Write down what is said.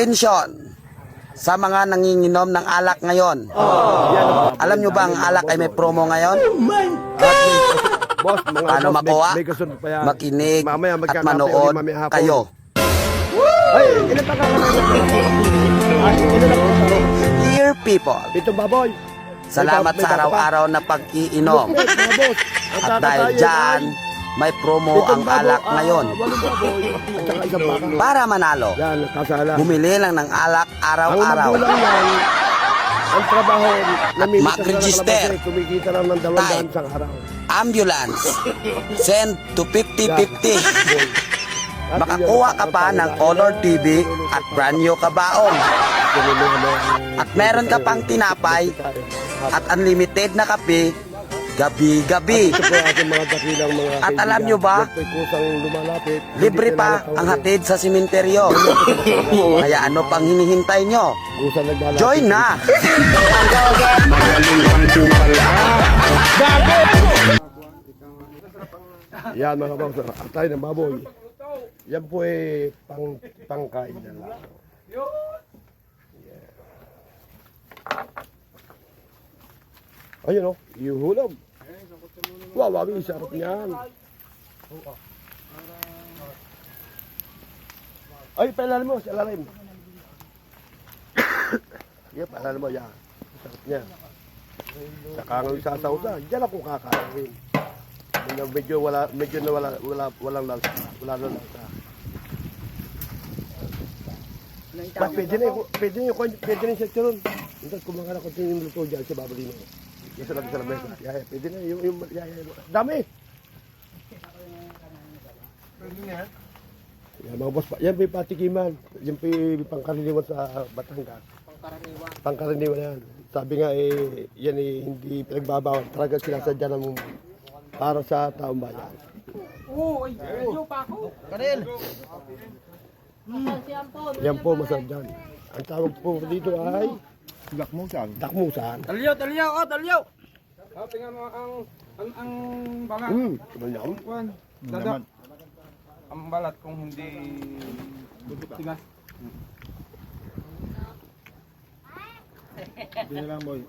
Atensyon sa mga nanginginom ng alak ngayon. Alam nyo ba ang alak ay may promo ngayon? Boss, mga Paano boss, makuha? may kasunod pa yan. Makinig Mamaya at magkakape manood ulit mamaya hapon. kayo. Ay, ilan pa ka Dear people, Pitong baboy. salamat May sa bata pa. araw-araw na pag-iinom. Mga boss, At dahil dyan, may promo ang alak ngayon. Walong baboy. At saka isang baka. Para manalo, Yan, kasala. bumili lang ng alak Ang araw-araw. magulang yan, ang trabaho, namimitas na mag-register. ng kalabasa, kumikita lang ng 200 isang araw. Ambulance, send to 50-50. Makakuha ka pa ng Color TV at brand new kabaong. At meron ka pang tinapay at unlimited na kape gabi-gabi. Ito po ating mga dakilang mga At alam nyo ba, yan po'y kusang lumalapit. libre pa ang hatid sa simenteryo. Kaya ano pang hinihintay nyo? Kusang naglalapit. Join na! Yan mga boss, atay ng baboy. Yan po ay pangkain na lang. Ayun o, ihulog. Wow, wagi, sarap niyan. Ay, pailalim mo, sa ilalim. Yan, pailalim mo, yan. Sarap niya. Saka ang isasaw-sa, diyan ako kakain. Medyo walang lansa. Wala na lansa. Mas pwede na yung sa tiyon. Minsan kumakain ako yung luto dyan sa babalino. Yung sa sa lamesa. Yaya, pwede na yung yaya. Dami! Yan mga boss, yan may patikiman. Yan may pangkaraniwan sa Batangas. Pangkaraniwan yan. Sabi nga yan hindi pinagbabawal. Talaga sinasadya ng para sa taong bayan. Oo, ay, medyo pa ako. Kanil. Yan po masarap dyan. Ang tawag po dito ay Dakmusan. dakmusan. Talyaw, talyaw, oh, talyaw. Tingnan mo ang balat. Ano yan? Kuan, dada. Ang balat kung hindi tigas. Hindi na lang boy.